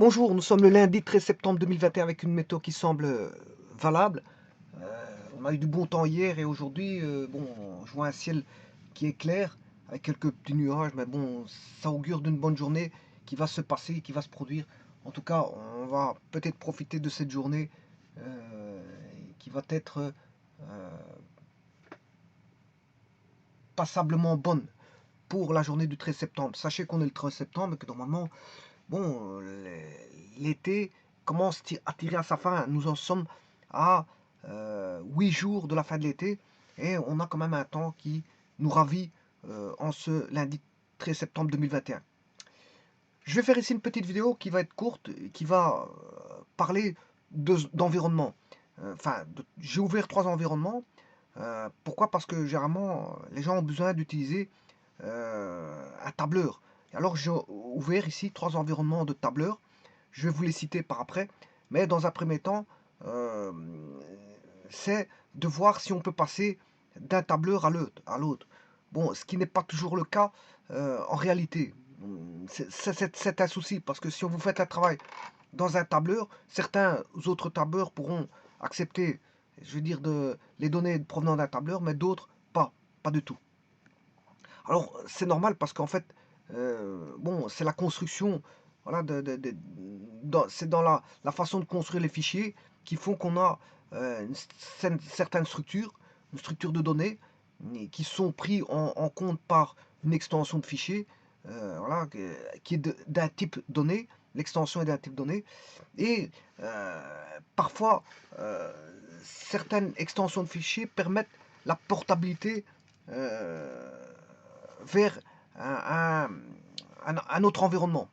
Bonjour, nous sommes le lundi 13 septembre 2021 avec une météo qui semble valable. On a eu du bon temps hier et aujourd'hui, bon, je vois un ciel qui est clair avec quelques petits nuages, mais bon, ça augure d'une bonne journée qui va se passer, qui va se produire. En tout cas, on va peut-être profiter de cette journée euh, qui va être passablement bonne pour la journée du 13 septembre. Sachez qu'on est le 13 septembre et que normalement, bon, l'été commence à tirer à sa fin. Nous en sommes à 8 jours de la fin de l'été et on a quand même un temps qui nous ravit en ce lundi 13 septembre 2021. Je vais faire ici une petite vidéo qui va être courte, qui va parler d'environnement. Enfin, j'ai ouvert 3 environnements. Pourquoi? Parce que généralement, les gens ont besoin d'utiliser un tableur. Alors j'ai ouvert ici 3 environnements de tableurs. Je vais vous les citer par après. Mais dans un premier temps, euh, c'est de voir si on peut passer d'un tableur à l'autre. Bon, ce qui n'est pas toujours le cas en réalité. C'est un souci parce que si vous faites un travail dans un tableur, certains autres tableurs pourront accepter, je veux dire, les données provenant d'un tableur, mais d'autres pas, pas du tout. Alors, c'est normal parce qu'en fait, bon, c'est la construction, voilà, c'est dans la façon de construire les fichiers qui font qu'on a certaines structures, une structure de données, qui sont pris en compte par une extension de fichier, voilà, qui est d'un type donné, l'extension est d'un type donné, et parfois, euh, certaines extensions de fichiers permettent la portabilité euh, vers un, un autre environnement,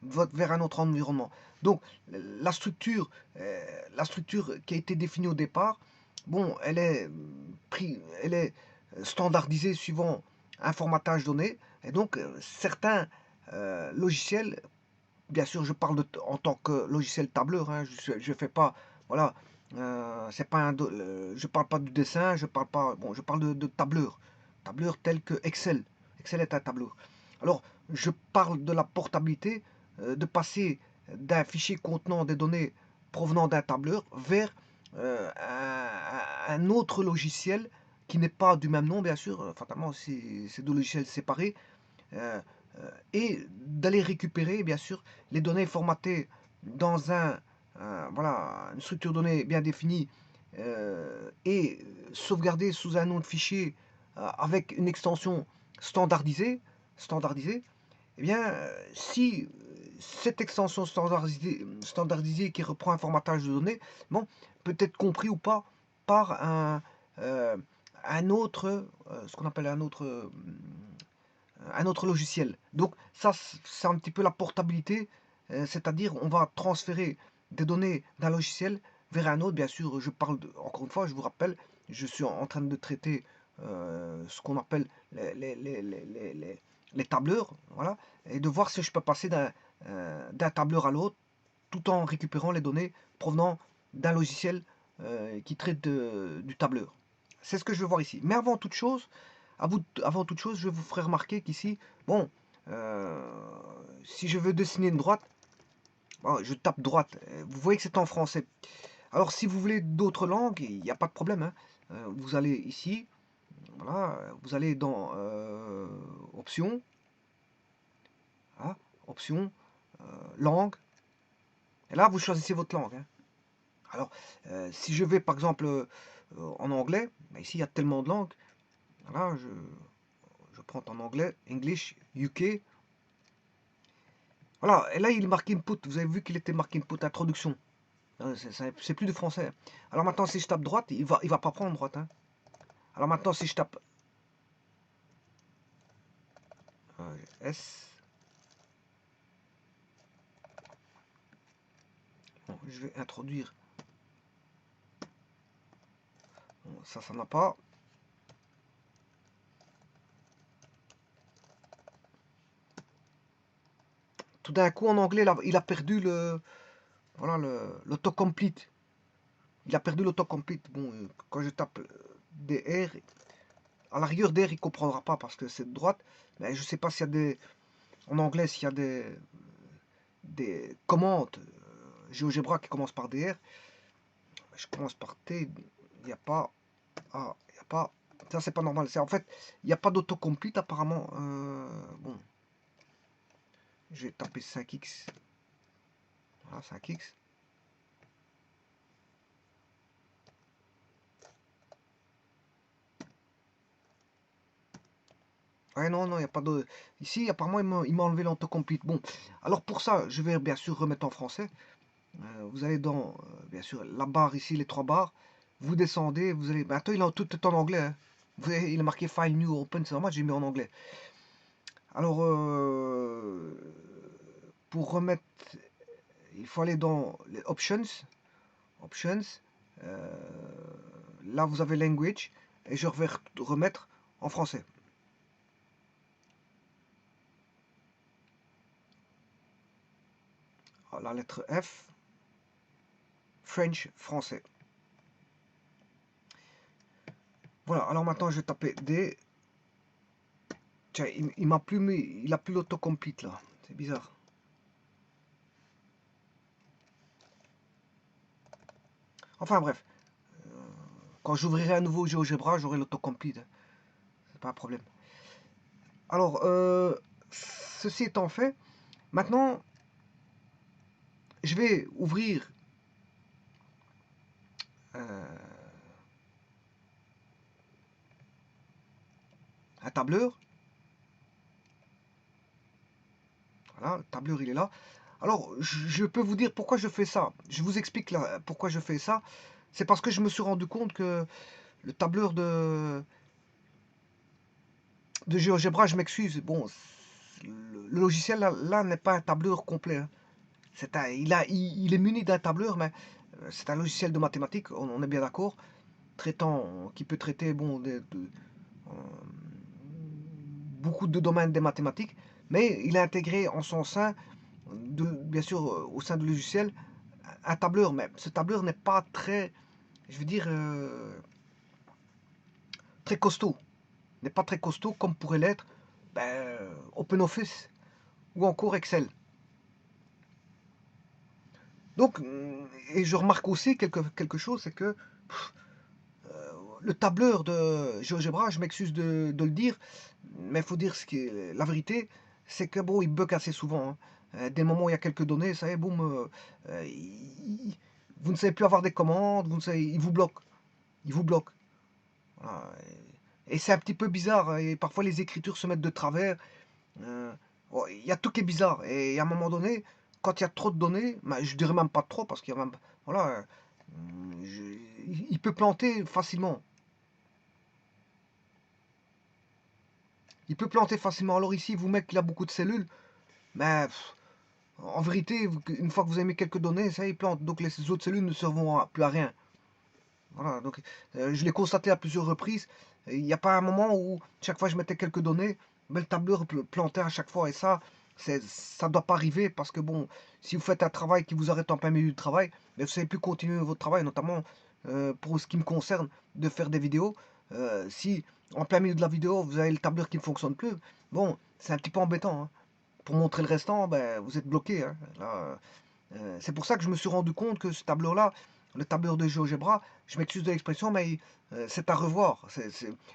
vers un autre environnement. Donc la structure, la structure qui a été définie au départ, bon, elle est standardisée suivant un formatage donné, et donc certains logiciels, bien sûr, je parle en tant que logiciel tableur, hein, je fais pas, voilà, c'est pas je parle pas du dessin, je parle pas, bon, je parle de tableur, tableur tel que Excel. Excel est un tableur. Alors, je parle de la portabilité, de passer d'un fichier contenant des données provenant d'un tableur vers un autre logiciel qui n'est pas du même nom, bien sûr, fatalement, c'est deux logiciels séparés, euh, et d'aller récupérer, bien sûr, les données formatées dans voilà, une structure de données bien définie et sauvegarder sous un nom de fichier avec une extension standardisée, standardisée, eh bien, si cette extension standardisée qui reprend un formatage de données, bon, peut être compris ou pas par euh, un autre, ce qu'on appelle un autre logiciel. Donc ça, c'est un petit peu la portabilité, c'est-à-dire on va transférer des données d'un logiciel vers un autre. Bien sûr, encore une fois, je vous rappelle, je suis en train de traiter ce qu'on appelle les tableurs, voilà, et de voir si je peux passer d'un tableur à l'autre tout en récupérant les données provenant d'un logiciel qui traite du tableur. C'est ce que je veux voir ici. Mais avant toute chose, je vous ferai remarquer qu'ici, bon, euh, si je veux dessiner une droite, bon, je tape droite. Vous voyez que c'est en français. Alors, si vous voulez d'autres langues, il n'y a pas de problème, hein. Vous allez ici, voilà, vous allez dans Options, hein, Options, langue, et là, vous choisissez votre langue, hein. Alors, si je vais par exemple en anglais, ben ici il y a tellement de langues. Voilà, je prends en anglais, English, UK. Voilà, et là il est marqué input. Vous avez vu qu'il était marqué input, introduction. C'est plus de français. Alors maintenant, si je tape droite, il va pas prendre droite, hein. Alors maintenant, si je tape S, bon, je vais introduire. Bon, ça n'a pas. Tout d'un coup, en anglais, il a perdu voilà, l'autocomplete. Il a perdu l'autocomplete. Bon, quand je tape DR, à la rigueur DR, il comprendra pas parce que c'est de droite. Mais je sais pas s'il y a des, en anglais, s'il y a des commandes GeoGebra qui commencent par DR. Je commence par T, il n'y a pas. Ah, il n'y a pas. Ça, c'est pas normal. En fait, il n'y a pas d'autocomplete apparemment. Bon, je vais taper 5x. Voilà, 5x. Ouais, non, non, il n'y a pas de. Ici, apparemment, il m'a enlevé l'autocomplete. Bon, alors pour ça, je vais bien sûr remettre en français. Vous allez dans, bien sûr, la barre ici, les trois barres. Vous descendez, vous allez. Ben, attends, tout est en anglais, hein. Vous voyez, il est marqué File New Open, c'est normal, j'ai mis en anglais. Alors, pour remettre, il faut aller dans les Options. Options. euh, Là, vous avez Language. Et je vais remettre en français. La lettre F. French, français. Voilà, alors maintenant je vais taper D. Tiens, il m'a plus mis, il a plus l'autocomplete là. C'est bizarre. Enfin bref, quand j'ouvrirai un nouveau GeoGebra, j'aurai l'autocomplete, hein. C'est pas un problème. Alors, ceci étant fait, maintenant, je vais ouvrir un tableur. Voilà, le tableur il est là. Alors, je peux vous dire pourquoi je fais ça. Je vous explique là pourquoi je fais ça. C'est parce que je me suis rendu compte que le tableur de GeoGebra, je m'excuse, bon, le logiciel là, n'est pas un tableur complet, hein. Il est muni d'un tableur, mais c'est un logiciel de mathématiques, on est bien d'accord, traitant, qui peut traiter bon, beaucoup de domaines des mathématiques, mais il a intégré en son sein, bien sûr, au sein du logiciel, un tableur, mais ce tableur n'est pas très, je veux dire, très costaud, n'est pas très costaud comme pourrait l'être ben, OpenOffice ou encore Excel. Donc, et je remarque aussi quelque chose, c'est que le tableur de GeoGebra, je m'excuse de le dire, mais il faut dire ce qui est la vérité, c'est que bon, il bug assez souvent, hein. Dès le moment où il y a quelques données, ça y est, boum, vous ne savez plus avoir des commandes, vous ne savez, il vous bloque. Il vous bloque. Voilà. Et c'est un petit peu bizarre, hein, et parfois les écritures se mettent de travers. Euh, oh, il y a tout qui est bizarre. Et à un moment donné, quand il y a trop de données, ben, je dirais même pas trop, parce qu'il y a même. Voilà, il peut planter facilement. Il peut planter facilement. Alors ici, vous mettez qu'il a beaucoup de cellules, mais en vérité, une fois que vous avez mis quelques données, ça il plante. Donc les autres cellules ne serviront plus à rien. Voilà, donc je l'ai constaté à plusieurs reprises. Il n'y a pas un moment où chaque fois je mettais quelques données, mais le tableur plantait à chaque fois. Et ça, ça ne doit pas arriver parce que bon, si vous faites un travail qui vous arrête en plein milieu du travail, mais vous ne savez plus continuer votre travail, notamment pour ce qui me concerne de faire des vidéos. Si en plein milieu de la vidéo, vous avez le tableur qui ne fonctionne plus, bon, c'est un petit peu embêtant, hein. Pour montrer le restant, ben, vous êtes bloqué, hein. Là, c'est pour ça que je me suis rendu compte que ce tableur-là, le tableur de GeoGebra, je m'excuse de l'expression, mais c'est à revoir.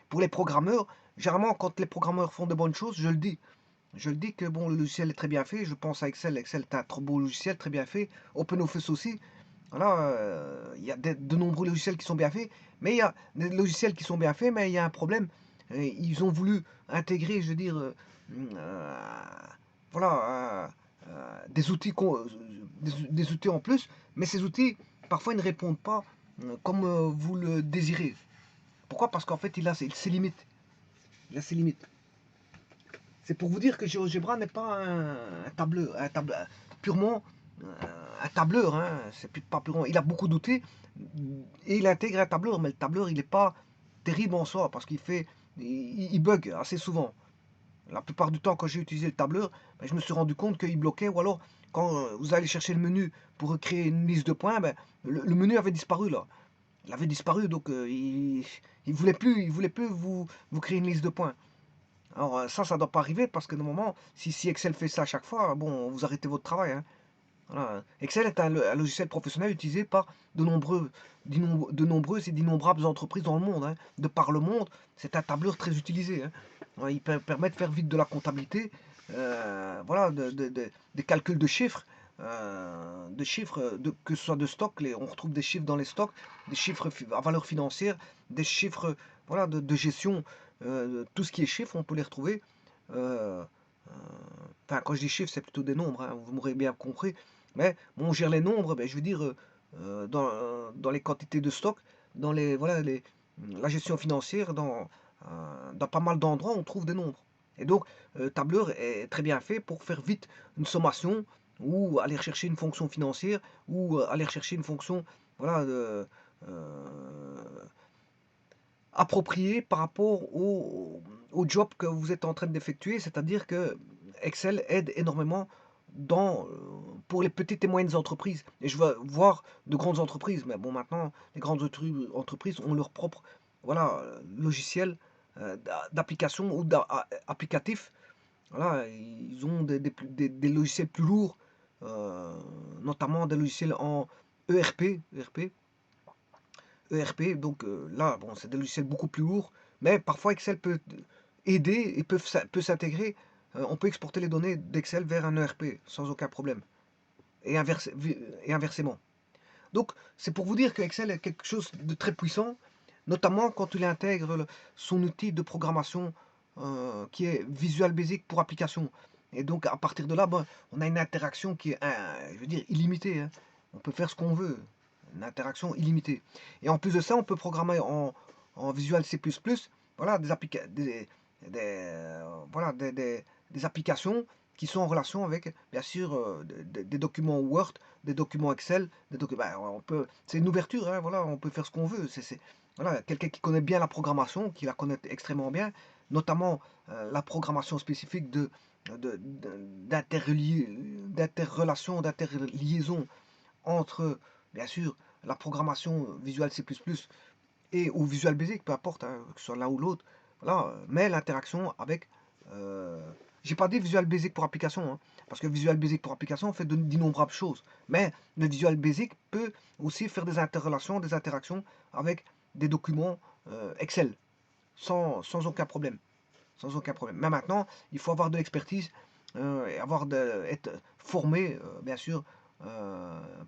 Pour les programmeurs, généralement, quand les programmeurs font de bonnes choses, je le dis. Je le dis que bon, le logiciel est très bien fait. Je pense à Excel. Excel est un trop beau logiciel, très bien fait. OpenOffice aussi. Voilà, il y a de nombreux logiciels qui sont bien faits, mais il y a des logiciels qui sont bien faits, mais il y a un problème. Ils ont voulu intégrer, je veux dire, euh, voilà, des outils, des outils en plus, mais ces outils, parfois, ils ne répondent pas comme vous le désirez. Pourquoi? Parce qu'en fait, il a ses limites. Il a ses limites. C'est pour vous dire que GeoGebra n'est pas un tableur purement un tableur, hein. C'est pas purement. Il a beaucoup d'outils et il intègre un tableur, mais le tableur il n'est pas terrible en soi parce il bug assez souvent. La plupart du temps, quand j'ai utilisé le tableur, ben, je me suis rendu compte qu'il bloquait, ou alors quand vous allez chercher le menu pour créer une liste de points, ben, le menu avait disparu là. Il avait disparu, donc il voulait plus vous créer une liste de points. Alors ça ne doit pas arriver parce que normalement, si Excel fait ça à chaque fois, bon, vous arrêtez votre travail, hein. Voilà. Excel est un logiciel professionnel utilisé par de nombreuses et d'innombrables entreprises dans le monde, hein. De par le monde, c'est un tableur très utilisé, hein. Ouais, il permet de faire vite de la comptabilité, voilà, des calculs de chiffres que ce soit de stock, on retrouve des chiffres dans les stocks, des chiffres à valeur financière, des chiffres voilà, de gestion, tout ce qui est chiffres, on peut les retrouver. euh, euh, Enfin, quand je dis chiffres, c'est plutôt des nombres, hein, vous m'aurez bien compris. Mais bon, on gère les nombres, ben, je veux dire, dans les quantités de stock, dans voilà, la gestion financière, dans pas mal d'endroits, on trouve des nombres. Et donc, tableur est très bien fait pour faire vite une sommation, ou aller chercher une fonction financière, ou aller chercher une fonction voilà, euh, appropriée par rapport au job que vous êtes en train d'effectuer. C'est-à-dire que Excel aide énormément pour les petites et moyennes entreprises. Et je veux voir de grandes entreprises, mais bon, maintenant, les grandes entreprises ont leur propre voilà, logiciel d'application ou d'applicatif. Voilà, ils ont des logiciels plus lourds, euh, notamment des logiciels en ERP. Donc là, bon, c'est des logiciels beaucoup plus lourds, mais parfois Excel peut aider et peut s'intégrer. On peut exporter les données d'Excel vers un ERP sans aucun problème, et, et inversement. Donc, c'est pour vous dire que Excel est quelque chose de très puissant, notamment quand il intègre son outil de programmation qui est Visual Basic pour application. Et donc, à partir de là, ben, on a une interaction qui est, je veux dire, illimitée, hein. On peut faire ce qu'on veut, une interaction illimitée. Et en plus de ça, on peut programmer en Visual C++, voilà, voilà, des applications qui sont en relation avec, bien sûr, des documents Word, des documents Excel, ben, c'est une ouverture, hein, voilà, on peut faire ce qu'on veut. Voilà, quelqu'un qui connaît bien la programmation, qui la connaît extrêmement bien, notamment la programmation spécifique d'interrelation, d'interliaison entre, bien sûr, la programmation Visual C++ ou Visual Basic, peu importe, hein, que ce soit l'un ou l'autre, voilà, mais l'interaction avec. euh, j'ai pas dit Visual Basic pour application, hein, parce que Visual Basic pour application fait d'innombrables choses. Mais le Visual Basic peut aussi faire des interrelations, des interactions avec des documents Excel, sans aucun problème. Sans aucun problème. Mais maintenant, il faut avoir de l'expertise et être formé, bien sûr,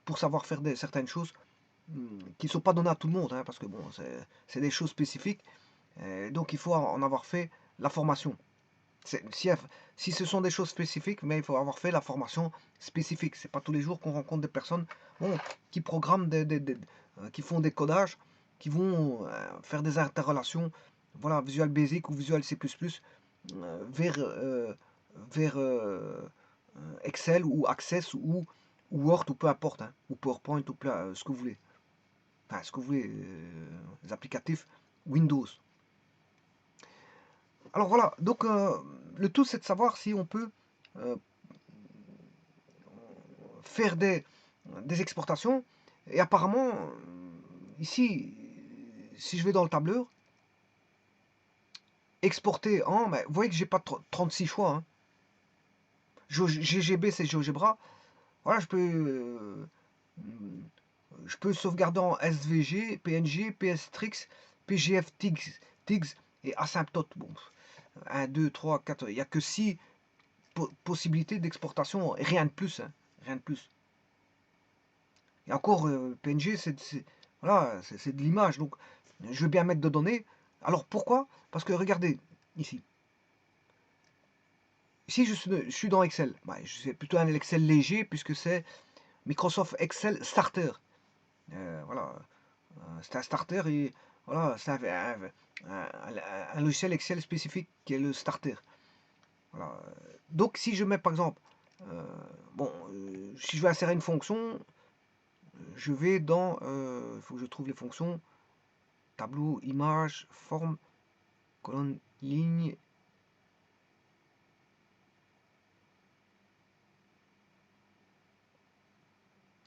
pour savoir faire certaines choses qui ne sont pas données à tout le monde, hein, parce que bon, c'est des choses spécifiques, donc il faut en avoir fait la formation. Si, si ce sont des choses spécifiques, mais il faut avoir fait la formation spécifique. C'est pas tous les jours qu'on rencontre des personnes bon, qui programment, qui font des codages, qui vont faire des interrelations, voilà, Visual Basic ou Visual C++, vers, vers Excel ou Access ou Word ou peu importe, hein, ou PowerPoint ou ce que vous voulez. Enfin, ce que vous voulez, les applicatifs Windows. Alors voilà, donc le tout c'est de savoir si on peut euh, faire des exportations. Et apparemment, ici, si je vais dans le tableur, exporter en, ben, vous voyez que j'ai pas 36 choix, hein. GGB c'est GeoGebra. Voilà, je peux sauvegarder en SVG, PNG, PSTrix, PGF TIGS et asymptote. Bon, 1, 2, 3, 4, il n'y a que 6 possibilités d'exportation, rien de plus, hein, rien de plus. Et encore, PNG, voilà, c'est de l'image, donc je veux bien mettre de données. Alors pourquoi? Parce que regardez, ici, si je suis dans Excel, bah, c'est plutôt un Excel léger puisque c'est Microsoft Excel Starter. Voilà, c'est un starter et voilà, c'est un logiciel Excel spécifique qui est le starter. Voilà. Donc si je mets par exemple, euh, si je veux insérer une fonction, je vais dans, il faut que je trouve les fonctions, tableau, image, forme, colonne, ligne.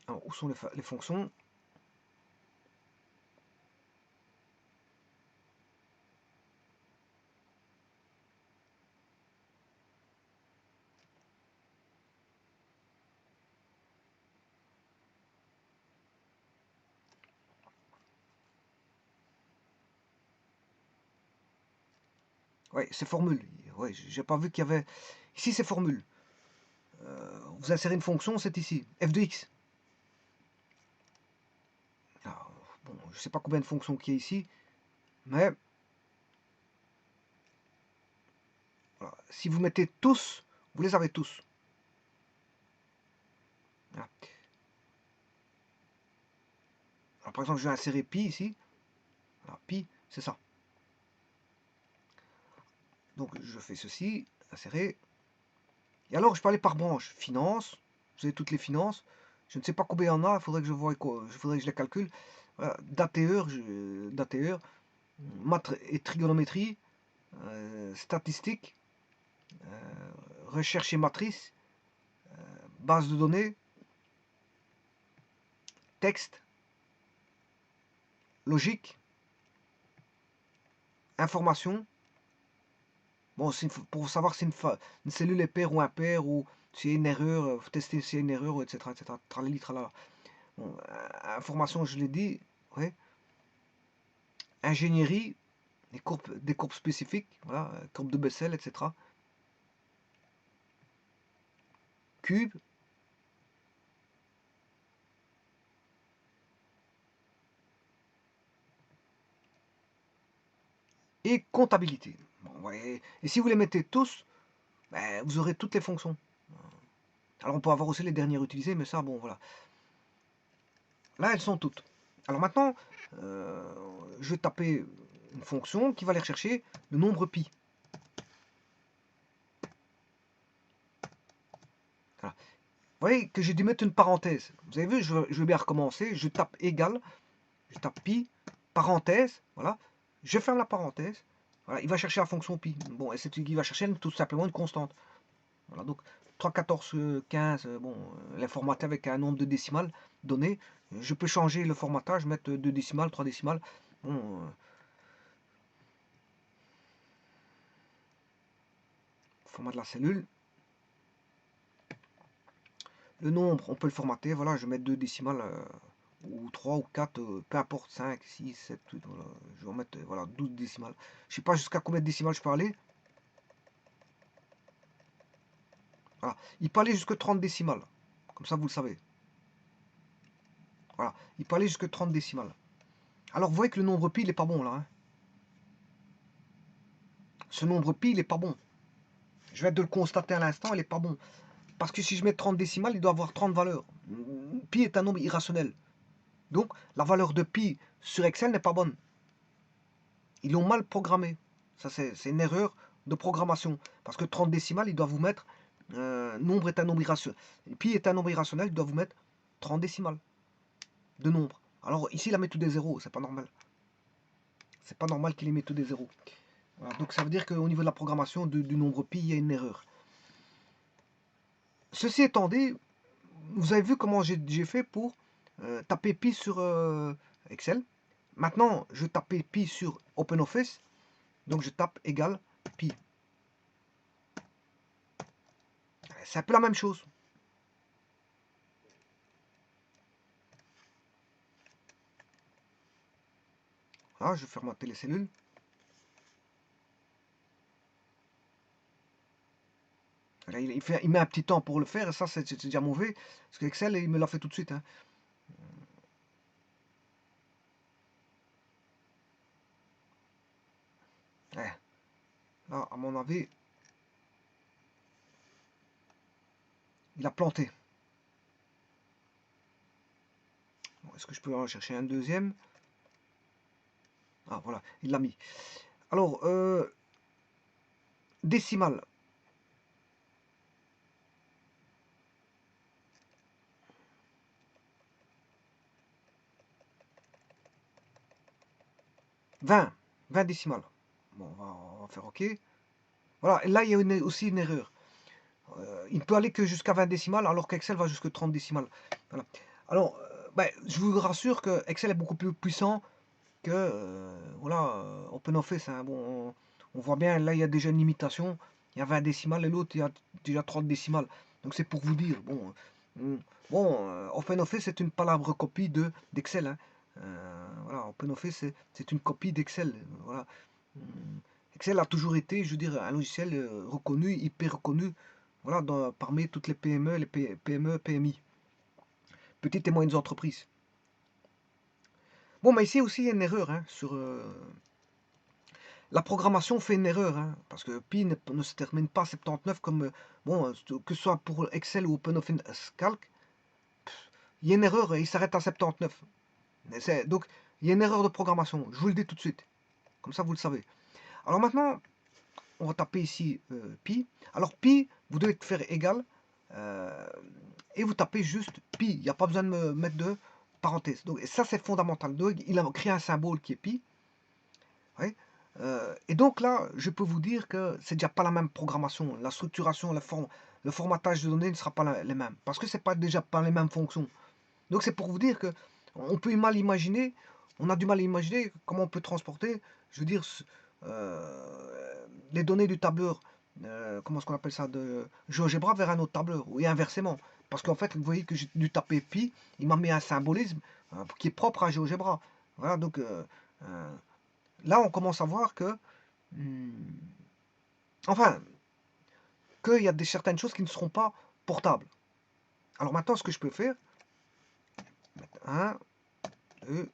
Alors, où sont les fonctions? Ouais, c'est formule. Ouais, j'ai pas vu qu'il y avait. Ici, c'est formule. Vous insérez une fonction, c'est ici. F de x. Alors, bon, je sais pas combien de fonctions qu'il y a ici, mais voilà. Si vous mettez tous, vous les avez tous. Voilà. Alors, par exemple, je vais insérer pi ici. Alors, pi, c'est ça. Donc, je fais ceci, insérer. Et alors, je peux aller par branche. Finance, vous avez toutes les finances. Je ne sais pas combien il y en a, il faudrait que je vois quoi, faudrait que je les calcule. Voilà. Date et heure, maths et trigonométrie, statistique, recherche et matrice, base de données, texte, logique, information. Bon, pour savoir si une cellule est paire ou impaire, ou s'il y a une erreur, tester s'il y a une erreur, etc. etc. Tralali, tralala. Bon, information, je l'ai dit. Ouais. Ingénierie, des courbes spécifiques, voilà, courbes de Bessel, etc. Cube, et comptabilité. Bon, ouais. Et si vous les mettez tous, ben, vous aurez toutes les fonctions. Alors on peut avoir aussi les dernières utilisées, mais ça, bon, voilà. Là, elles sont toutes. Alors maintenant, je vais taper une fonction qui va aller rechercher le nombre pi. Voilà. Vous voyez que j'ai dû mettre une parenthèse. Vous avez vu, je vais bien recommencer. Je tape égal, je tape pi, parenthèse, voilà. Je ferme la parenthèse. Voilà, il va chercher la fonction pi. Bon, et c'est il va chercher tout simplement une constante. Voilà, donc 3, 14, 15, bon, les formater avec un nombre de décimales donné. Je peux changer le formatage, mettre 2 décimales, 3 décimales. Bon, format de la cellule. Le nombre, on peut le formater. Voilà, je vais mettre 2 décimales, ou 3 ou 4, peu importe, 5, 6, 7, 8, voilà. Je vais en mettre voilà, 12 décimales. Je sais pas jusqu'à combien de décimales je peux aller. Voilà. Il peut aller jusqu'à 30 décimales. Comme ça, vous le savez. Voilà. Il peut aller jusqu'à 30 décimales. Alors, vous voyez que le nombre pi, il n'est pas bon, là. Hein. Ce nombre pi, il n'est pas bon. Je viens de le constater à l'instant, il n'est pas bon. Parce que si je mets 30 décimales, il doit avoir 30 valeurs. Pi est un nombre irrationnel. Donc, la valeur de pi sur Excel n'est pas bonne. Ils l'ont mal programmé. Ça, c'est une erreur de programmation. Parce que 30 décimales, il doit vous mettre... nombre est un nombre irrationnel. Pi est un nombre irrationnel, il doit vous mettre 30 décimales de nombre. Alors ici, il a mis tous des zéros, c'est pas normal. C'est pas normal qu'il ait mis tous des zéros. Voilà, donc ça veut dire qu'au niveau de la programmation du nombre pi, il y a une erreur. Ceci étant dit, vous avez vu comment j'ai fait pour taper pi sur Excel. Maintenant, je tape pi sur OpenOffice. Donc je tape égal pi. C'est un peu la même chose. Voilà, je vais formater les cellules. Là, il met un petit temps pour le faire, et ça c'est déjà mauvais. Parce que Excel, il me l'a fait tout de suite. Hein. Ouais. Là, à mon avis, il a planté. Bon, est-ce que je peux en chercher un deuxième? Ah voilà, il l'a mis. Alors, décimale. Vingt décimales. Bon, on va faire OK. Voilà, et là, il y a aussi une erreur. Il ne peut aller que jusqu'à 20 décimales, alors qu'Excel va jusqu'à 30 décimales. Voilà. Alors, ben, je vous rassure que Excel est beaucoup plus puissant que voilà, OpenOffice. Hein. Bon, on voit bien, là, il y a déjà une limitation. Il y a 20 décimales et l'autre, il y a déjà 30 décimales. Donc, c'est pour vous dire. Bon, OpenOffice, c'est une palabre copie d'Excel. Hein. Voilà, OpenOffice, c'est une copie d'Excel. Voilà. Excel a toujours été, je veux dire, un logiciel reconnu, hyper reconnu, voilà, parmi toutes les PME, les PME, PMI, petites et moyennes entreprises. Bon, mais ici aussi, il y a une erreur hein, sur... la programmation fait une erreur, hein, parce que Pi ne se termine pas 79 comme... bon, que ce soit pour Excel ou OpenOffice Calc, il y a une erreur et il s'arrête à 79. Donc, il y a une erreur de programmation, je vous le dis tout de suite. Comme ça, vous le savez. Alors maintenant, on va taper ici pi. Alors pi, vous devez faire égal et vous tapez juste pi. Il n'y a pas besoin de me mettre de parenthèse. Donc ça c'est fondamental. Donc il a créé un symbole qui est pi. Ouais. Et donc là, je peux vous dire que c'est déjà pas la même programmation. La structuration, le formatage de données ne sera pas les mêmes. Parce que c'est pas déjà pas les mêmes fonctions. Donc c'est pour vous dire que on peut mal imaginer, on a du mal à imaginer comment on peut transporter, je veux dire, les données du tableur, comment est-ce qu'on appelle ça, de GeoGebra vers un autre tableur, et inversement. Parce qu'en fait, vous voyez que j'ai dû taper pi, il m'a mis un symbolisme qui est propre à GeoGebra. Voilà, donc là, on commence à voir que, enfin, qu'il y a certaines choses qui ne seront pas portables. Alors maintenant, ce que je peux faire, 1, 2,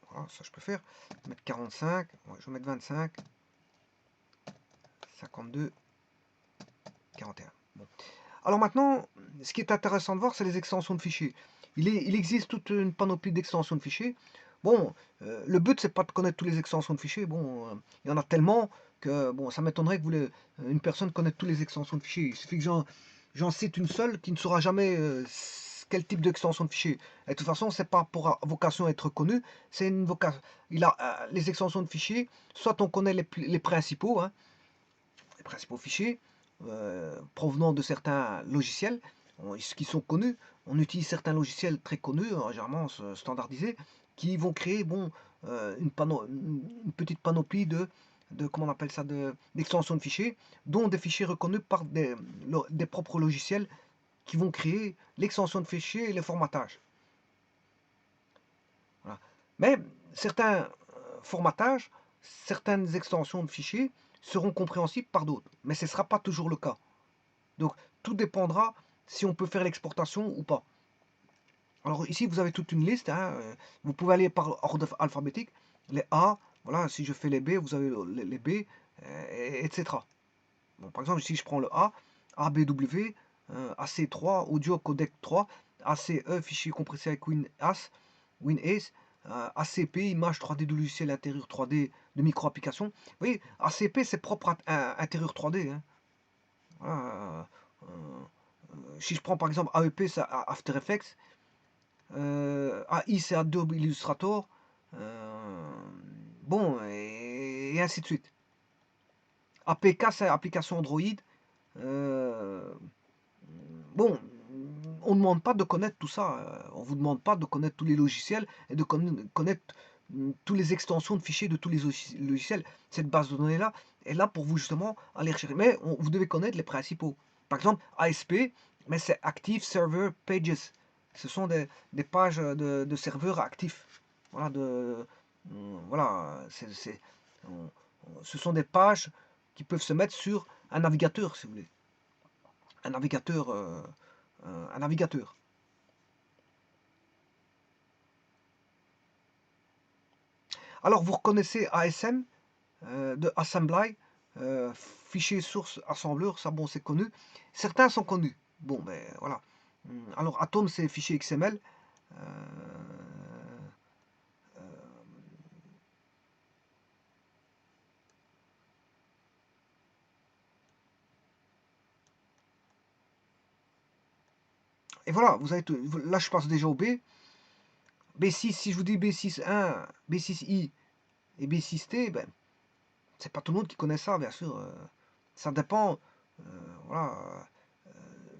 voilà, ça je peux faire. Je vais mettre 45, ouais, je vais mettre 25, 52, 41. Bon. Alors maintenant, ce qui est intéressant de voir, c'est les extensions de fichiers. Il existe toute une panoplie d'extensions de fichiers. Bon, le but, c'est pas de connaître toutes les extensions de fichiers. Bon, il y en a tellement que bon, ça m'étonnerait que une personne connaisse toutes les extensions de fichiers. Il suffit que j'en cite une seule qui ne saura jamais quel type d'extension de fichier. Et de toute façon, c'est pas pour vocation à être connu, c'est une vocation. Les extensions de fichiers, soit on connaît les principaux, hein, les principaux fichiers provenant de certains logiciels qui sont connus. On utilise certains logiciels très connus, généralement standardisés, qui vont créer bon, une petite panoplie comment on appelle ça, d'extensions de fichiers, dont des fichiers reconnus par des propres logiciels qui vont créer l'extension de fichiers et le formatage. Voilà. Mais certains formatages, certaines extensions de fichiers seront compréhensibles par d'autres. Mais ce ne sera pas toujours le cas. Donc tout dépendra si on peut faire l'exportation ou pas. Alors ici vous avez toute une liste, hein, vous pouvez aller par ordre alphabétique, les A, voilà, si je fais les B, vous avez les B, etc. Bon, par exemple, si je prends le A, ABW, AC3, audio codec 3, ACE, fichier compressé avec WinAce, ACP, image 3D de logiciel intérieur 3D de micro-application. Vous voyez, ACP c'est propre à intérieur 3D. Hein. Voilà, si je prends par exemple AEP, c'est After Effects, AI c'est Adobe Illustrator, bon, et ainsi de suite. APK c'est application Android. Bon, on ne demande pas de connaître tout ça. On ne vous demande pas de connaître tous les logiciels et de connaître toutes les extensions de fichiers de tous les logiciels. Cette base de données-là est là pour vous justement aller rechercher. Mais vous devez connaître les principaux. Par exemple, ASP, mais c'est Active Server Pages. Ce sont des pages de serveurs actifs. Voilà, voilà ce sont des pages qui peuvent se mettre sur un navigateur, si vous voulez. Un navigateur. Un navigateur. Alors vous reconnaissez ASM de Assembly, fichier source assembleur, ça bon c'est connu. Certains sont connus. Bon ben voilà. Alors Atom c'est fichier XML. Et voilà, vous avez tout. Là je passe déjà au B. B6, si je vous dis B6.1, B6i et B6t, ben c'est pas tout le monde qui connaît ça, bien sûr. Ça dépend, voilà,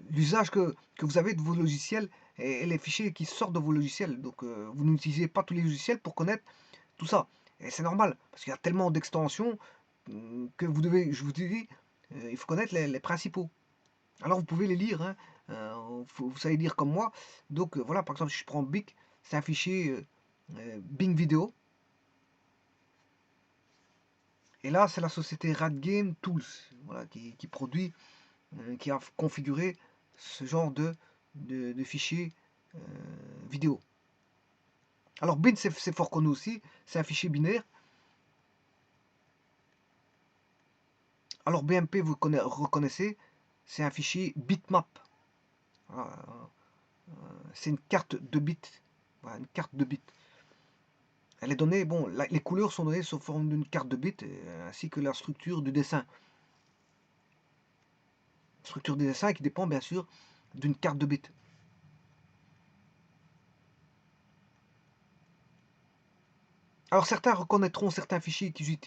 l'usage que vous avez de vos logiciels et les fichiers qui sortent de vos logiciels. Donc, vous n'utilisez pas tous les logiciels pour connaître tout ça. Et c'est normal, parce qu'il y a tellement d'extensions que vous devez, je vous dis, il faut connaître les principaux. Alors, vous pouvez les lire, hein, vous savez lire comme moi. Donc, voilà, par exemple, si je prends BIC, c'est un fichier Bing Vidéo. Et là, c'est la société RadGame Tools, voilà, qui produit, qui a configuré ce genre de fichier vidéo. Alors bin, c'est fort connu aussi, c'est un fichier binaire. Alors BMP, vous reconnaissez, c'est un fichier bitmap. Voilà, c'est une carte de bits. Voilà, une carte de bits. Elle est donnée, bon, les couleurs sont données sous forme d'une carte de bits, ainsi que la structure du dessin. Structure du dessin qui dépend bien sûr d'une carte de bits. Alors certains reconnaîtront certains fichiers qu'ils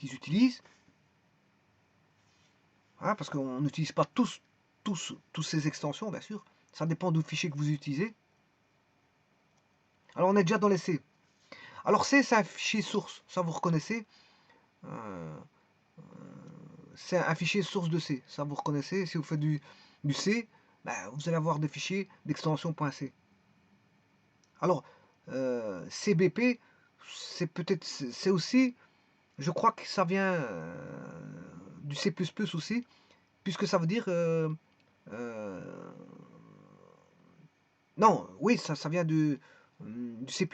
utilisent, hein, parce qu'on n'utilise pas tous ces extensions, bien sûr. Ça dépend du fichier que vous utilisez. Alors on est déjà dans les C. Alors C, c'est un fichier source, ça vous reconnaissez. Euh, c'est un fichier source de C, ça vous reconnaissez. Si vous faites du C, ben, vous allez avoir des fichiers d'extension .c. Alors CBP, c'est aussi, je crois que ça vient du C++ aussi, puisque ça veut dire non, oui, ça vient du C++,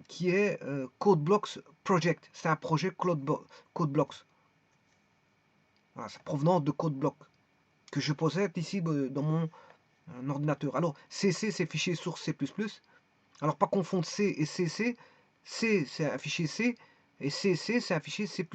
qui est CodeBlocks Project. C'est un projet CodeBlocks. Voilà, c'est provenant de CodeBlock que je possède ici dans mon ordinateur. Alors, CC, c'est fichier source C++. Alors, pas confondre C et CC. C, c'est un fichier C, et CC, c'est un fichier C++.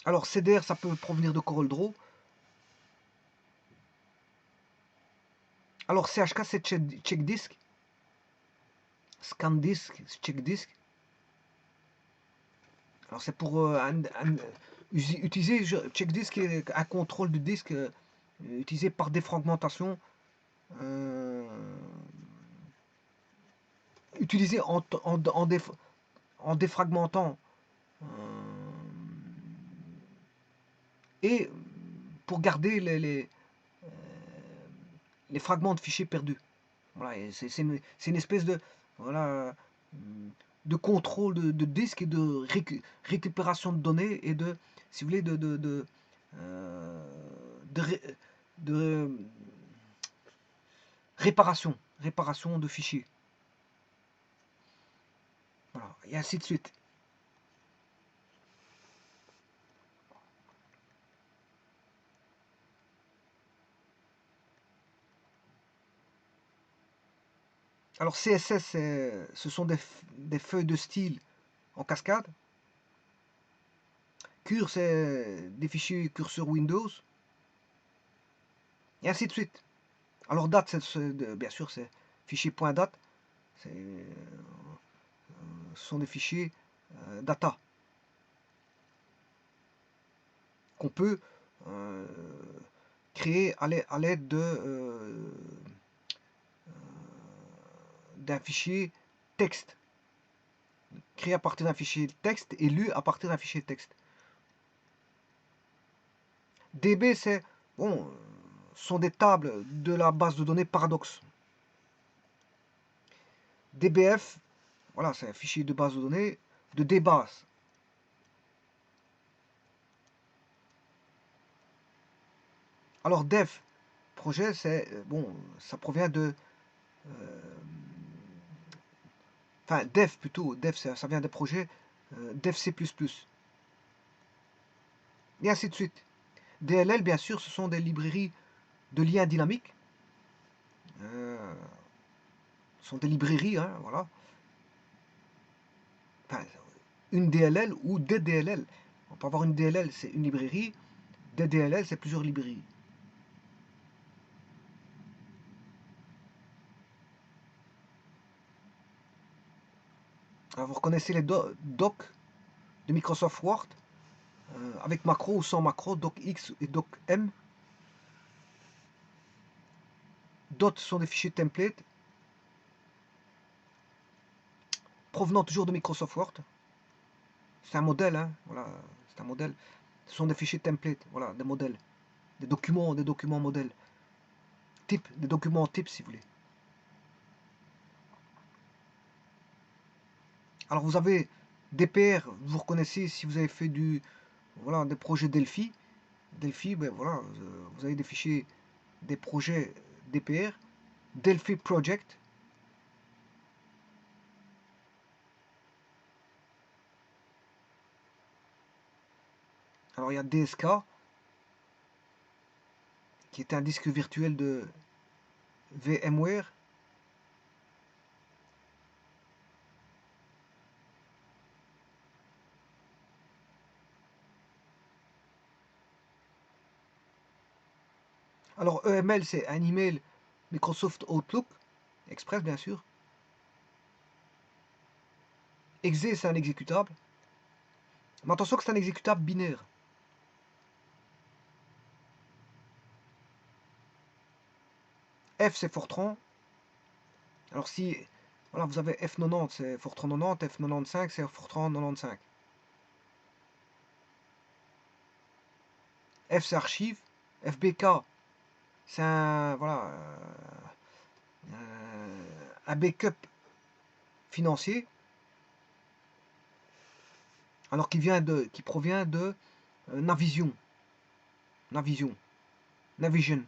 Alors, CDR, ça peut provenir de CorelDRAW. Alors, CHK, c'est checkdisk. ScanDisk, checkdisk. Alors, c'est pour utiliser checkdisk est un contrôle du disque utilisé par défragmentation. Utilisé en défragmentant et pour garder les fragments de fichiers perdus. Voilà, c'est une espèce de, voilà, de contrôle de disque et de récupération de données et de, si vous voulez, de réparation de fichiers. Voilà, et ainsi de suite. Alors CSS, ce sont des feuilles de style en cascade. Cure, c'est des fichiers curseur Windows. Et ainsi de suite. Alors date, bien sûr, c'est fichier .date. Ce sont des fichiers data qu'on peut créer à l'aide d'un fichier texte. Créé à partir d'un fichier texte et lu à partir d'un fichier texte. DB, c'est bon, sont des tables de la base de données Paradox. DBF, voilà, c'est un fichier de base de données de DBase. Alors dev, projet, c'est bon, ça provient de enfin dev plutôt, dev ça vient des projets dev C++. Et ainsi de suite. DLL, bien sûr, ce sont des librairies de liens dynamiques. Ce sont des librairies, hein, voilà. Enfin, une DLL ou des DLL. On peut avoir une DLL, c'est une librairie. Des DLL, c'est plusieurs librairies. Alors, vous reconnaissez les docs de Microsoft Word avec macro ou sans macro, docx et docm. D'autres sont des fichiers templates provenant toujours de Microsoft Word. C'est un modèle, hein, voilà, c'est un modèle. Ce sont des fichiers templates, voilà, des modèles. des documents modèles, type, des documents types si vous voulez. Alors vous avez DPR, vous reconnaissez si vous avez fait voilà, des projets Delphi. Delphi, ben voilà, vous avez des fichiers, des projets DPR, Delphi Project. Alors il y a DSK, qui est un disque virtuel de VMware. Alors EML, c'est un email Microsoft Outlook, Express bien sûr. Exe, c'est un exécutable. Mais attention que c'est un exécutable binaire. F, c'est Fortran. Alors si voilà, vous avez F90, c'est Fortran 90, F95, c'est Fortran 95. F, c'est archive. FBK, c'est un, voilà, un backup financier. Alors qui provient de Navision. Navision. Navision.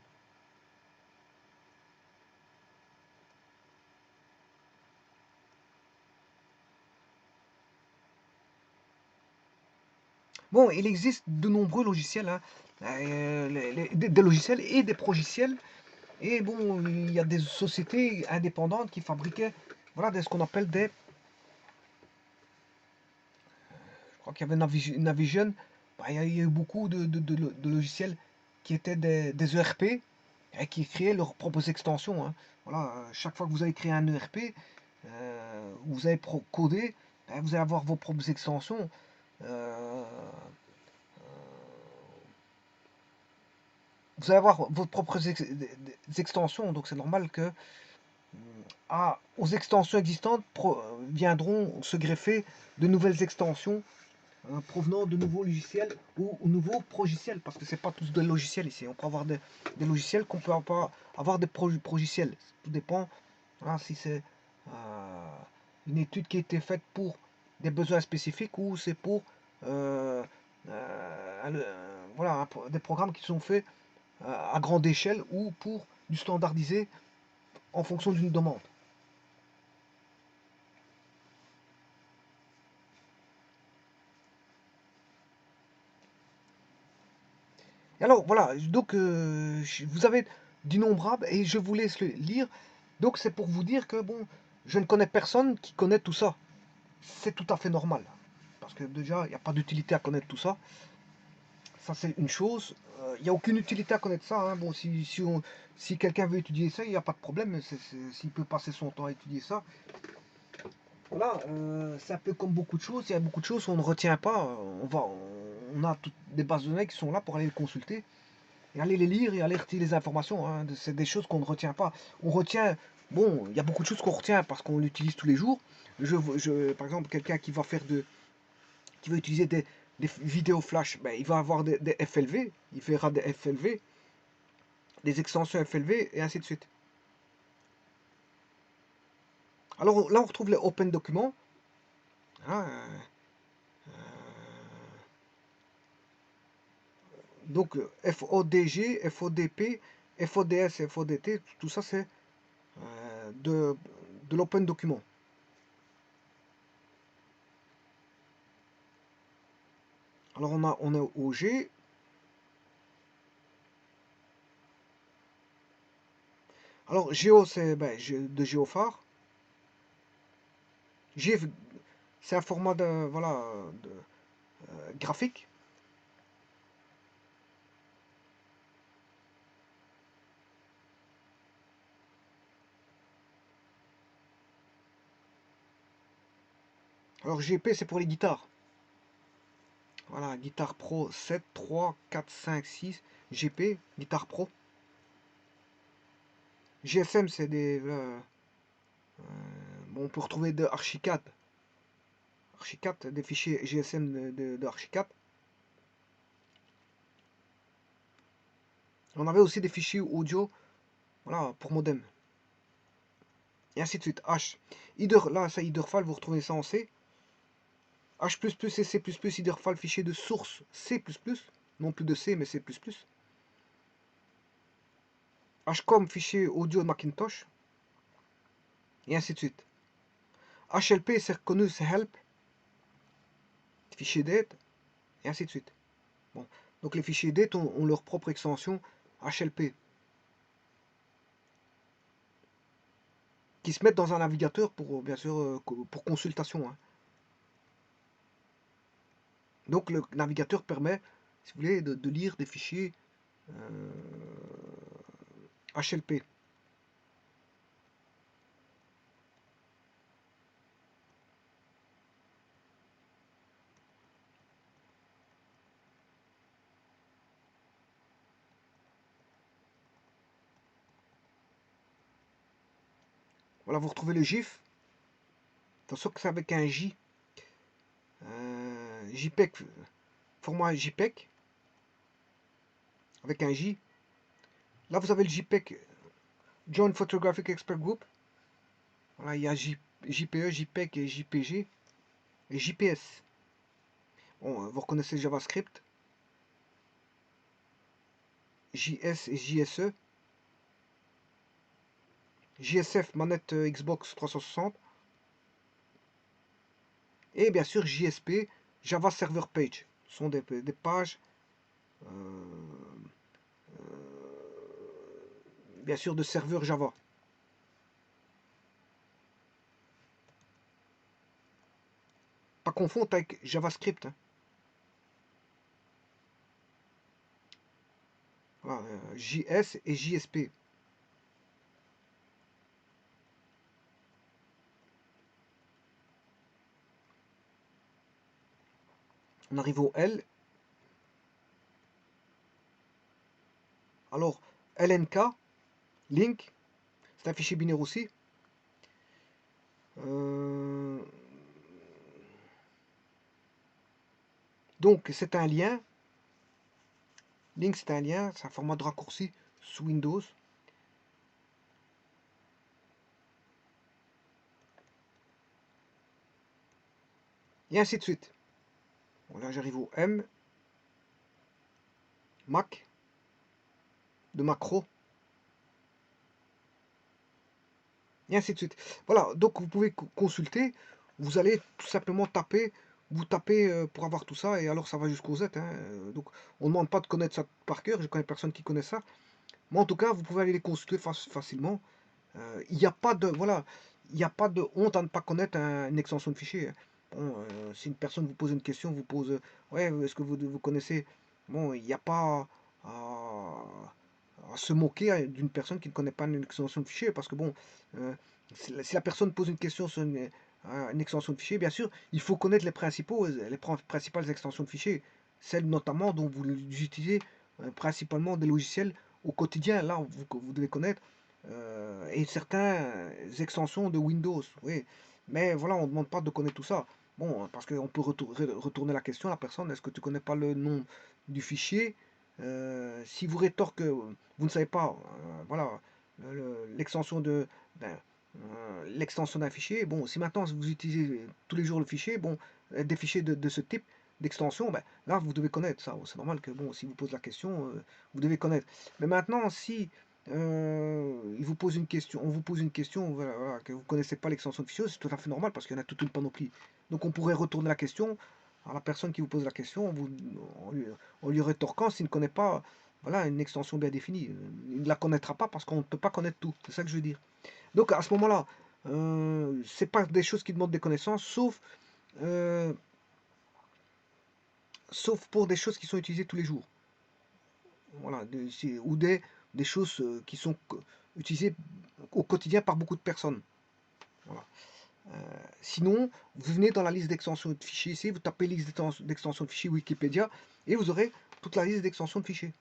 Bon, il existe de nombreux logiciels, hein, des logiciels et des progiciels. Et bon, il y a des sociétés indépendantes qui fabriquaient, voilà, ce qu'on appelle des. Je crois qu'il y avait Navision. Bah, il y a eu beaucoup de logiciels qui étaient des ERP et qui créaient leurs propres extensions, hein. Voilà, chaque fois que vous allez créer un ERP, vous allez coder, vous allez avoir vos propres extensions. Euh, vous allez avoir vos propres extensions, donc c'est normal que aux extensions existantes viendront se greffer de nouvelles extensions provenant de nouveaux logiciels ou nouveaux progiciels, parce que c'est pas tous des logiciels ici. On peut avoir des logiciels qu'on peut avoir des progiciels. Tout dépend, hein, si c'est une étude qui a été faite pour des besoins spécifiques ou c'est pour voilà, des programmes qui sont faits à grande échelle ou pour du standardisé en fonction d'une demande. Et alors voilà, donc vous avez d'innombrables et je vous laisse le lire. Donc c'est pour vous dire que bon, je ne connais personne qui connaît tout ça. C'est tout à fait normal. Parce que déjà, il n'y a pas d'utilité à connaître tout ça. Ça c'est une chose. Il n'y a aucune utilité à connaître ça, hein. Bon, si quelqu'un veut étudier ça, il n'y a pas de problème. S'il peut passer son temps à étudier ça, voilà, c'est un peu comme beaucoup de choses. Il y a beaucoup de choses qu'on ne retient pas. On a toutes des bases de données qui sont là pour aller les consulter et aller les lire et aller retirer les informations, hein. C'est des choses qu'on ne retient pas. On retient, bon, il y a beaucoup de choses qu'on retient parce qu'on l'utilise tous les jours. Par exemple, quelqu'un qui va utiliser des vidéos flash, ben, il va avoir des FLV, il verra des FLV, des extensions FLV et ainsi de suite. Alors là, on retrouve les open documents, hein, donc FODG, FODP, FODS, FODT, tout ça c'est de l'open document. Alors on est au G. Alors Géo c'est ben, de Géophare. G c'est un format de voilà graphique. Alors GP c'est pour les guitares. Voilà, guitare pro 7, 3, 4, 5, 6. GP, guitare pro. GSM c'est des bon, on peut retrouver de Archicad. Archicad, des fichiers GSM de Archicad. On avait aussi des fichiers audio, voilà, pour modem. Et ainsi de suite. H. Là, ça, Headerfile, vous retrouvez ça en C. H++ et C++, Headerfile, fichier de source C++. Non plus de C, mais C++. HCOM, fichier audio Macintosh. Et ainsi de suite. HLP, c'est reconnu, c'est help. Fichier d'aide. Et ainsi de suite. Bon. Donc les fichiers d'aide ont leur propre extension HLP. Qui se mettent dans un navigateur pour, bien sûr, pour consultation. Hein. Donc le navigateur permet, si vous voulez, de lire des fichiers HLP. Voilà, vous retrouvez le GIF. Attention que c'est avec un J. JPEG, format JPEG, avec un J. Là, vous avez le JPEG, Joint Photographic Expert Group. Voilà, il y a JPE, JPEG et JPG et JPS. Bon, vous reconnaissez JavaScript, JS et JSE. JSF, manette Xbox 360. Et bien sûr JSP, Java Server Page. Ce sont des pages, bien sûr, de serveurs Java. Pas confondre avec JavaScript. Hein. Voilà, JS et JSP. On arrive au L. Alors, LNK, link, c'est un fichier binaire aussi. Donc, c'est un lien. Link, c'est un lien, c'est un format de raccourci sous Windows. Et ainsi de suite. Bon, là, j'arrive au M. Mac. De macro. Et ainsi de suite. Voilà, donc vous pouvez consulter. Vous allez tout simplement taper. Vous tapez pour avoir tout ça. Et alors, ça va jusqu'au Z. Hein. Donc, on ne demande pas de connaître ça par cœur. Je connais personne qui connaît ça. Mais en tout cas, vous pouvez aller les consulter facilement. Il n'y a pas de voilà, il n'y a pas de honte à ne pas connaître une extension de fichier. Hein. Bon, si une personne vous pose une question, vous pose ouais, est-ce que vous connaissez? Bon, il n'y a pas à se moquer d'une personne qui ne connaît pas une extension de fichier, parce que bon, si la personne pose une question sur une extension de fichier, bien sûr, il faut connaître les principales extensions de fichier, celles notamment dont vous utilisez principalement des logiciels au quotidien. Là, vous devez connaître et certaines extensions de Windows, oui. Mais voilà, on ne demande pas de connaître tout ça. Bon, parce qu'on peut retourner la question à la personne, est-ce que tu ne connais pas le nom du fichier? Si vous rétorque que vous ne savez pas, voilà, l'extension ben, l'extension d'un fichier, bon, si maintenant vous utilisez tous les jours le fichier, bon, des fichiers de ce type d'extension, ben, là, vous devez connaître ça. C'est normal que, bon, si vous posez la question, vous devez connaître. Mais maintenant, si il vous pose une question, on vous pose une question voilà, que vous ne connaissez pas l'extension de fichier, c'est tout à fait normal parce qu'il y en a toute une panoplie. Donc on pourrait retourner la question à la personne qui vous pose la question en lui rétorquant s'il ne connaît pas voilà, une extension bien définie. Il ne la connaîtra pas parce qu'on ne peut pas connaître tout. C'est ça que je veux dire. Donc à ce moment-là, c'est pas des choses qui demandent des connaissances, euh, sauf pour des choses qui sont utilisées tous les jours. Voilà, ou des choses qui sont utilisées au quotidien par beaucoup de personnes. Voilà. Sinon, vous venez dans la liste d'extensions de fichiers ici, vous tapez liste d'extensions de fichiers Wikipédia et vous aurez toute la liste d'extensions de fichiers.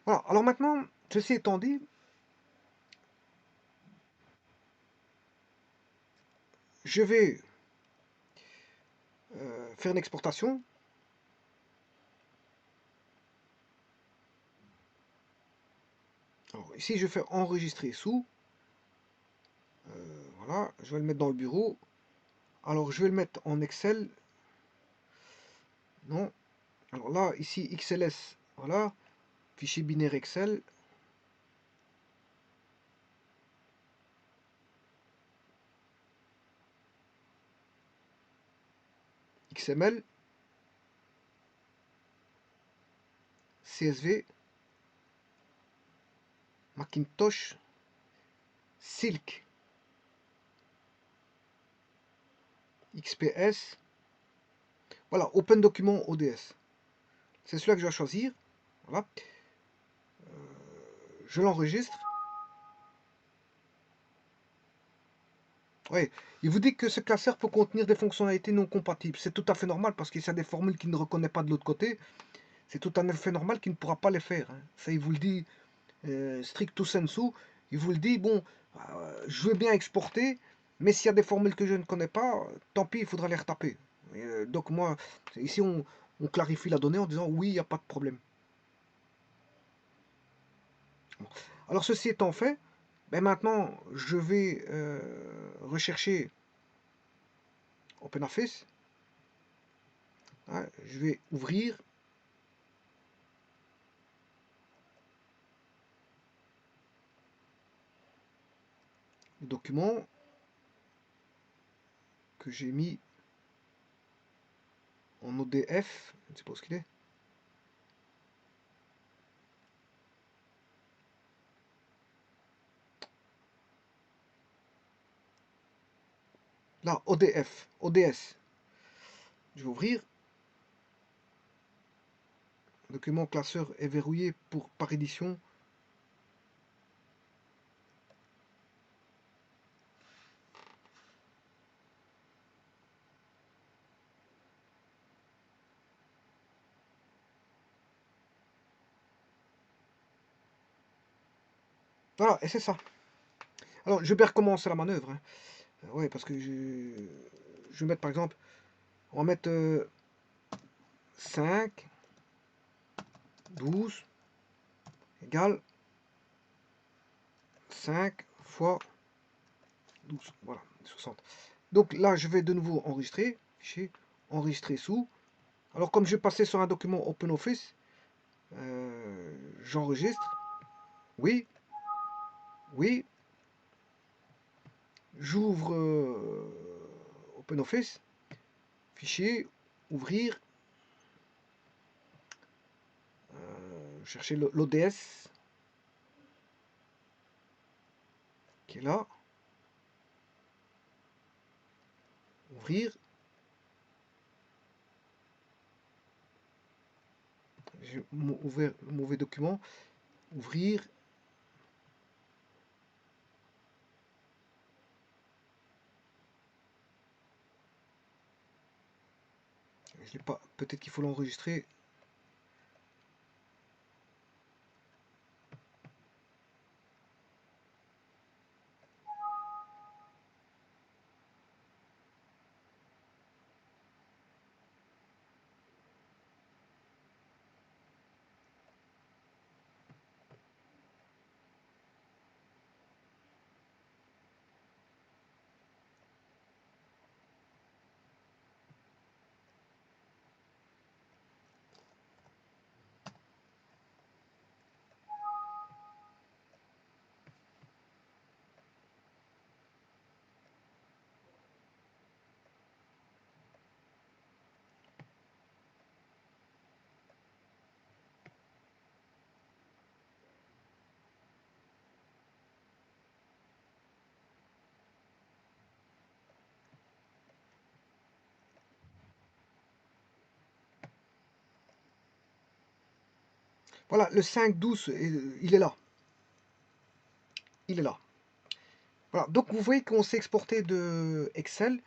Voilà, alors maintenant, ceci étant dit, je vais faire une exportation. Alors ici, je fais enregistrer sous. Voilà, je vais le mettre dans le bureau. Alors je vais le mettre en Excel. Non. Alors là, ici, XLS. Voilà. Fichier binaire Excel. XML. CSV. Macintosh. Silk. XPS. Voilà, Open Document ODS. C'est celui-là que je vais choisir. Voilà. Je l'enregistre. Oui, il vous dit que ce classeur peut contenir des fonctionnalités non compatibles. C'est tout à fait normal parce qu'il y a des formules qu'il ne reconnaît pas de l'autre côté. C'est tout à fait normal qu'il ne pourra pas les faire, hein. Ça, il vous le dit stricto sensu. Il vous le dit, bon, je veux bien exporter, mais s'il y a des formules que je ne connais pas, tant pis, il faudra les retaper. Donc moi, ici, on clarifie la donnée en disant oui, il n'y a pas de problème. Bon. Alors ceci étant fait, ben maintenant, je vais rechercher OpenOffice. Hein, je vais ouvrir le document que j'ai mis en ODF. Je ne sais pas où ce qu'il est. Là, ODF, ODS. Je vais ouvrir. Le document classeur est verrouillé par édition. Voilà, et c'est ça. Alors, je vais recommencer la manœuvre, hein. Ouais, parce que je vais mettre par exemple, on va mettre 5, 12 égale 5 fois 12. Voilà, 60. Donc là, je vais de nouveau enregistrer. Fichier, enregistrer sous. Alors, comme je vais passer sur un document OpenOffice, j'enregistre. Oui, oui. J'ouvre OpenOffice. Fichier, ouvrir. Chercher l'ODS qui est là. Ouvrir. J'ai ouvert le mauvais document. Ouvrir. Je l'ai pas. Peut-être qu'il faut l'enregistrer. Voilà, le 5.12, il est là. Il est là. Voilà, donc vous voyez qu'on s'est exporté de Excel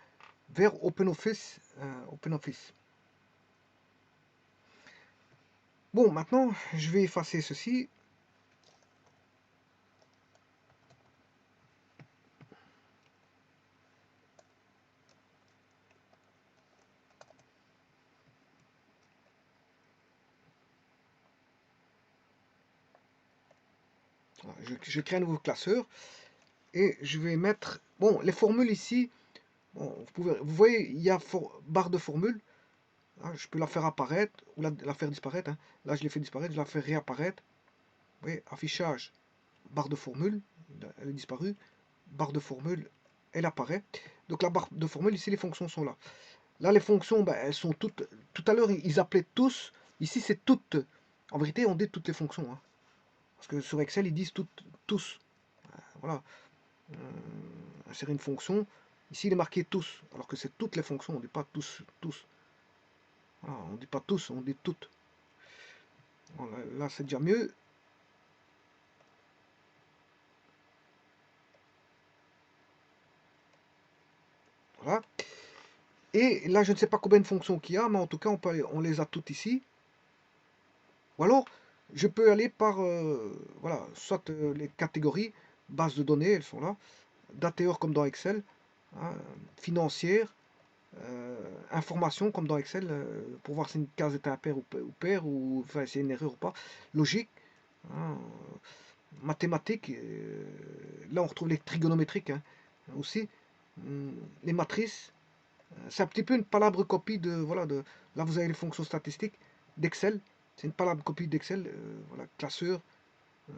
vers OpenOffice. OpenOffice. Bon, maintenant, je vais effacer ceci. Voilà, je crée un nouveau classeur et je vais mettre, bon, les formules ici, bon, vous voyez, il y a barre de formule. Hein, je peux la faire apparaître ou la faire disparaître. Hein. Là, je l'ai fait disparaître, je la fais réapparaître. Vous voyez, affichage, barre de formule, elle est disparue. Barre de formule, elle apparaît. Donc la barre de formule, ici, les fonctions sont là. Là, les fonctions, ben, elles sont toutes. Tout à l'heure, ils appelaient tous. Ici, c'est toutes. En vérité, on dit toutes les fonctions. Hein. Parce que sur Excel, ils disent toutes, tous. Voilà. Insérer une fonction. Ici, il est marqué tous. Alors que c'est toutes les fonctions. On ne dit pas tous. Tous. Voilà, on ne dit pas tous, on dit toutes. Voilà, là, c'est déjà mieux. Voilà. Et là, je ne sais pas combien de fonctions qu'il y a, mais en tout cas, on les a toutes ici. Ou alors, je peux aller par, voilà, soit les catégories, base de données, elles sont là, dateur comme dans Excel, hein, financière, information comme dans Excel, pour voir si une case est impaire ou paire, ou enfin, si c'est une erreur ou pas, logique, hein, mathématiques, là on retrouve les trigonométriques hein, aussi, les matrices, c'est un petit peu une palabre copie de, voilà, là vous avez les fonctions statistiques d'Excel, c'est une palabre copie d'Excel, voilà, classeur, euh,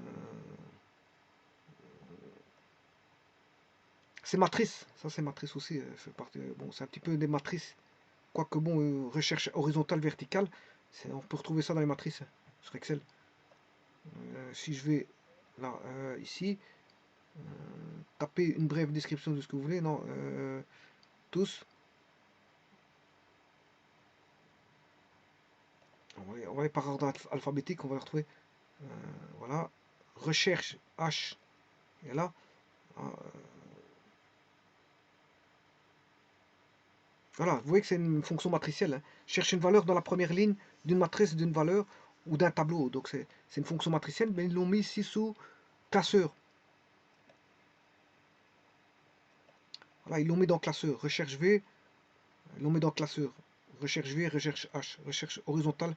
c'est matrice, ça c'est matrice aussi, bon, c'est un petit peu des matrices, quoique bon, recherche horizontale, verticale, on peut retrouver ça dans les matrices hein, sur Excel. Si je vais là, ici, taper une brève description de ce que vous voulez, non, tous, on va aller par ordre alphabétique, on va le retrouver, voilà, recherche H, et là, voilà, vous voyez que c'est une fonction matricielle. Hein. Cherche une valeur dans la première ligne d'une matrice d'une valeur ou d'un tableau. Donc c'est une fonction matricielle, mais ils l'ont mis ici sous classeur. Voilà, ils l'ont mis dans classeur. Recherche V, ils l'ont mis dans classeur. Recherche V, recherche H. Recherche horizontale,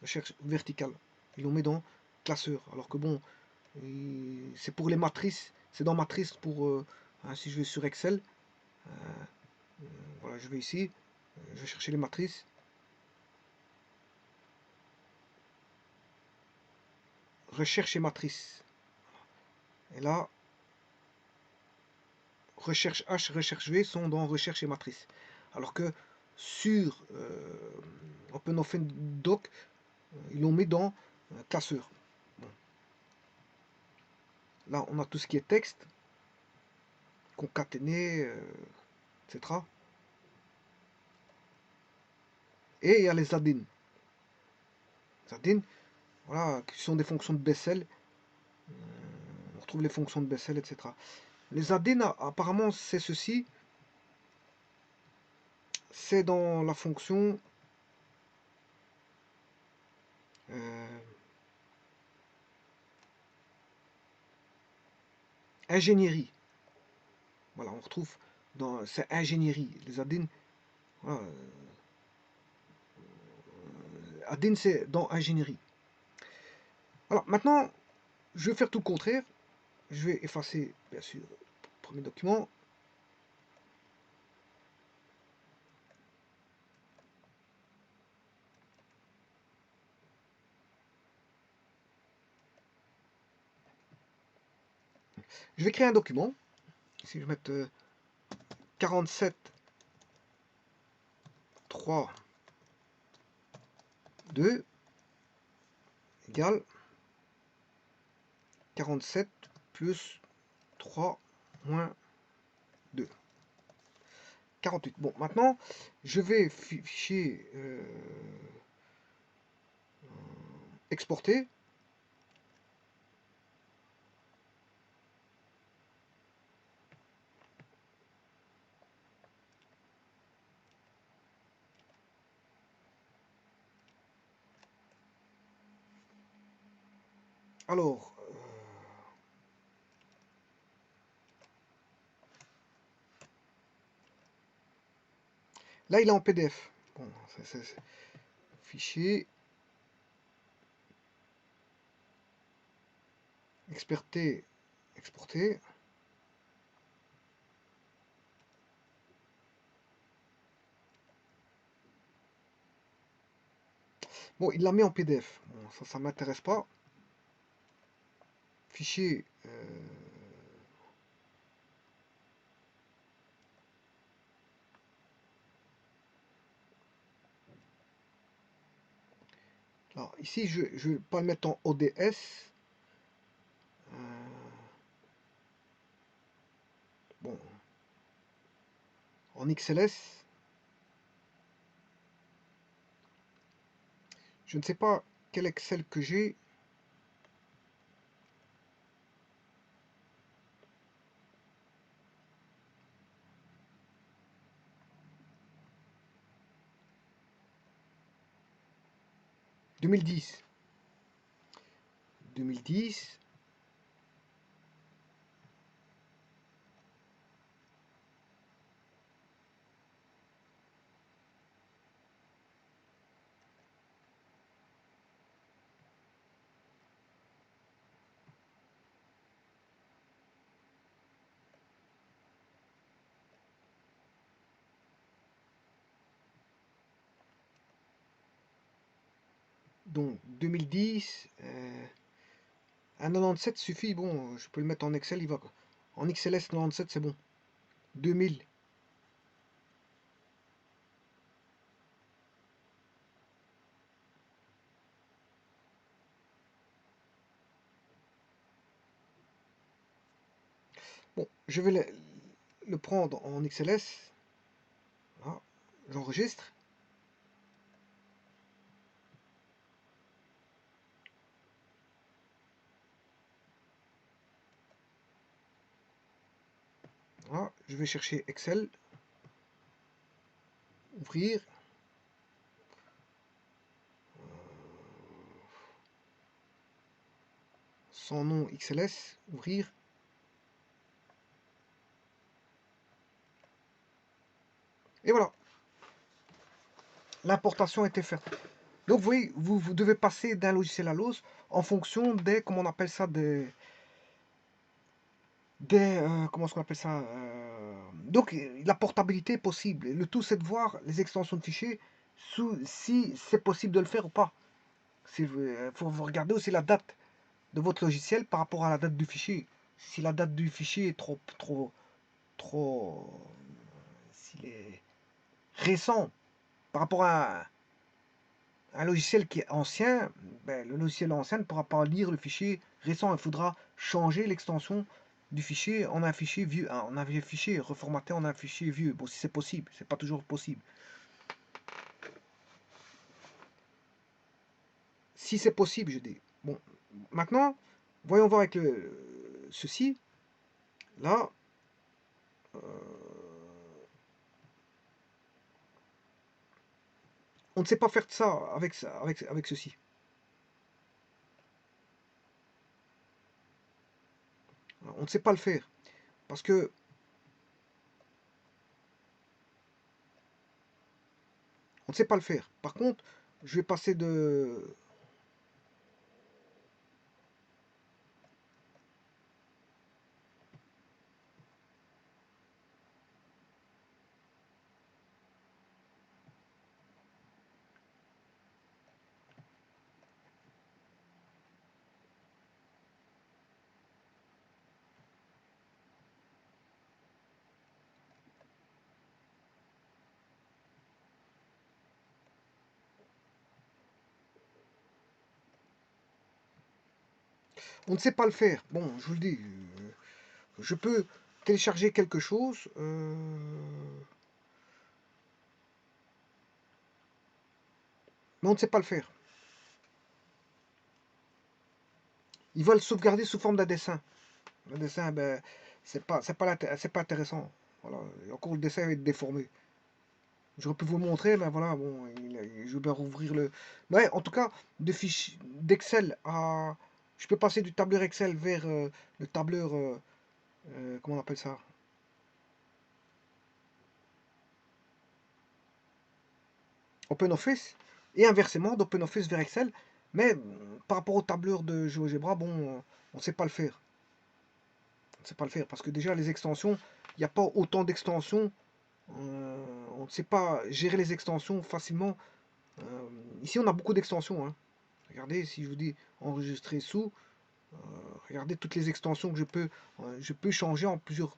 recherche verticale. Ils l'ont mis dans classeur. Alors que bon, c'est pour les matrices. C'est dans matrice pour... hein, si je vais sur Excel, voilà, je vais ici, je vais chercher les matrices. Recherche et matrice. Et là, recherche H, recherche V sont dans recherche et matrice. Alors que sur OpenOffice.doc, ils l'ont mis dans classeur. Bon. Là, on a tout ce qui est texte, concaténé, etc. Et il y a les add-ins. Les add-ins, voilà, qui sont des fonctions de Bessel. On retrouve les fonctions de Bessel, etc. Les add-ins, apparemment, c'est ceci. C'est dans la fonction ingénierie. Voilà, on retrouve dans c'est ingénierie. Les add-ins, voilà, add-in c'est dans ingénierie. Alors maintenant, je vais faire tout le contraire. Je vais effacer, bien sûr, le premier document. Je vais créer un document. Ici, je vais mettre 47 3 2 égale 47 plus 3 moins 2. 48. Bon, maintenant, je vais fichier exporter. Alors, là, il est en PDF. Bon, fichier exporter, exporter. Bon, il l'a mis en PDF. Bon, ça m'intéresse pas. Fichier. Alors, ici, je ne vais pas le mettre en ODS. Bon, en XLS. Je ne sais pas quel Excel que j'ai. « 2010. 2010. Donc 2010. Un 97 suffit. Bon, je peux le mettre en Excel. Il va. En XLS 97, c'est bon. 2000. Bon, je vais le prendre en XLS. Voilà. J'enregistre. Voilà. Je vais chercher Excel. Ouvrir. Sans nom XLS. Ouvrir. Et voilà. L'importation était faite. Donc vous voyez, vous devez passer d'un logiciel à l'autre en fonction des, comment on appelle ça, comment est-ce qu'on appelle ça, donc la portabilité est possible. Le tout c'est de voir les extensions de fichiers si c'est possible de le faire ou pas. Il faut vous regarder aussi la date de votre logiciel par rapport à la date du fichier. Si la date du fichier est trop, s'il est récent par rapport à un logiciel qui est ancien, ben, le logiciel ancien ne pourra pas lire le fichier récent. Il faudra changer l'extension du fichier en un fichier vieux, en un vieux fichier, reformaté en un fichier vieux. Bon, si c'est possible, c'est pas toujours possible. Si c'est possible, je dis. Bon, maintenant, voyons voir avec ceci. Là, on ne sait pas faire de ça avec ceci. On ne sait pas le faire. Parce que on ne sait pas le faire. Par contre, je vais passer de. On ne sait pas le faire. Bon, je vous le dis. Je peux télécharger quelque chose. Mais on ne sait pas le faire. Ils veulent sauvegarder sous forme d'un dessin. Le dessin, ben, c'est pas intéressant. Voilà. Et encore, le dessin va être déformé. J'aurais pu vous le montrer, mais voilà, bon, je vais bien rouvrir le. Ouais, en tout cas, de fichiers d'Excel à. Je peux passer du tableur Excel vers le tableur. Comment on appelle ça? OpenOffice. Et inversement, d'OpenOffice vers Excel. Mais par rapport au tableur de GeoGebra, bon, on ne sait pas le faire. On ne sait pas le faire parce que déjà les extensions, il n'y a pas autant d'extensions. On ne sait pas gérer les extensions facilement. Ici, on a beaucoup d'extensions, hein. Regardez, si je vous dis enregistrer sous, regardez toutes les extensions que je peux changer en plusieurs,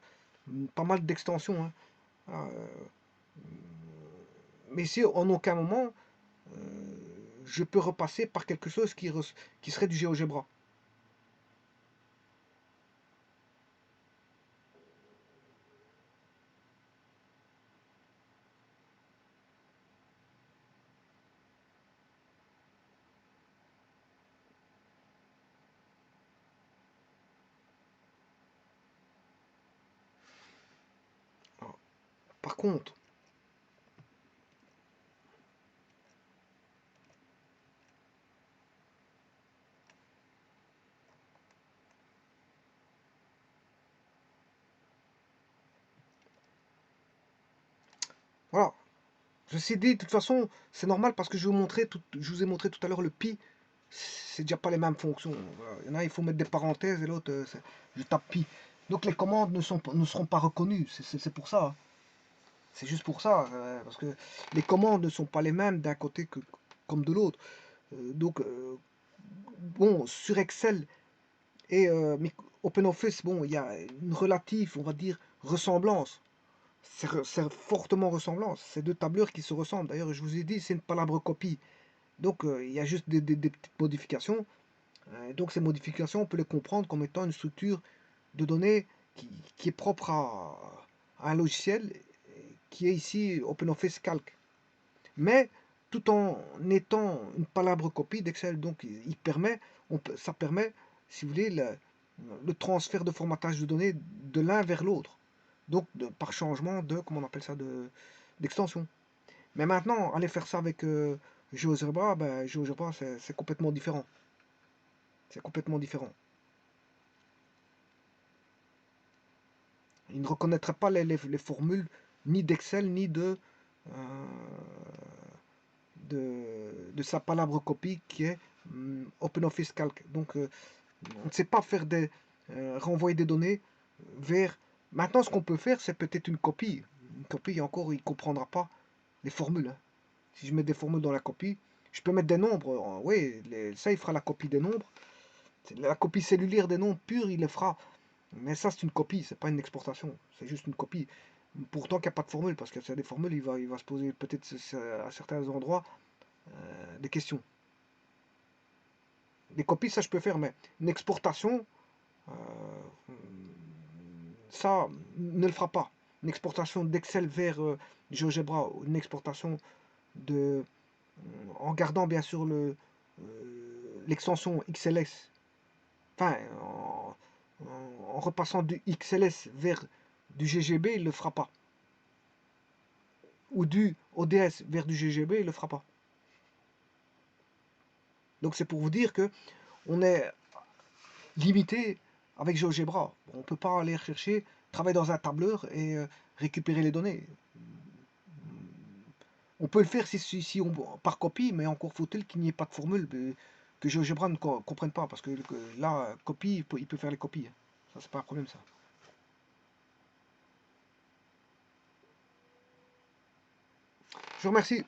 pas mal d'extensions, hein. Euh, mais ici, en aucun moment, je peux repasser par quelque chose qui serait du GeoGebra. Alors, par contre, voilà. Ceci dit, de toute façon, c'est normal parce que je vous ai montré tout à l'heure le pi, c'est déjà pas les mêmes fonctions. Voilà. Il y en a, il faut mettre des parenthèses et l'autre, je tape pi. Donc les commandes ne seront pas reconnues. C'est pour ça. C'est juste pour ça. Parce que les commandes ne sont pas les mêmes d'un côté que comme de l'autre. Bon, sur Excel et OpenOffice, bon, il y a une relative, on va dire, ressemblance. C'est fortement ressemblant. C'est deux tableurs qui se ressemblent. D'ailleurs, je vous ai dit, c'est une palabre copie. Donc, il y a juste des petites modifications. Donc, ces modifications, on peut les comprendre comme étant une structure de données qui est propre à un logiciel qui est ici OpenOffice Calc. Mais tout en étant une palabre copie d'Excel. Donc, ça permet, si vous voulez, le transfert de formatage de données de l'un vers l'autre. Donc, par changement de, comment on appelle ça, d'extension. Mais maintenant, aller faire ça avec GeoGebra, ben, GeoGebra, c'est complètement différent. C'est complètement différent. Il ne reconnaîtrait pas les formules ni d'Excel, ni euh, de sa palabre copie qui est OpenOffice Calc. Donc, on ne sait pas faire renvoyer des données vers. Maintenant, ce qu'on peut faire, c'est peut-être une copie. Une copie, encore, il ne comprendra pas les formules, hein. Si je mets des formules dans la copie, je peux mettre des nombres. Oui, ça, il fera la copie des nombres. La copie cellulaire des nombres purs, il le fera. Mais ça, c'est une copie, c'est pas une exportation. C'est juste une copie. Pourtant qu'il n'y a pas de formule, parce que s'il y a des formules, il va se poser peut-être à certains endroits des questions. Des copies, ça je peux faire, mais une exportation, euh, ça ne le fera pas. Une exportation d'Excel vers GeoGebra, une exportation de, en gardant bien sûr l'extension XLS, enfin en repassant du XLS vers du GGB, il ne le fera pas. Ou du ODS vers du GGB, il ne le fera pas. Donc c'est pour vous dire que on est limité avec GeoGebra. On ne peut pas aller rechercher, travailler dans un tableur et récupérer les données. On peut le faire si on, par copie, mais encore faut-il qu'il n'y ait pas de formule que GeoGebra ne comprenne pas, parce que là, copie, il peut faire les copies. Ça, c'est pas un problème, ça. Je vous remercie.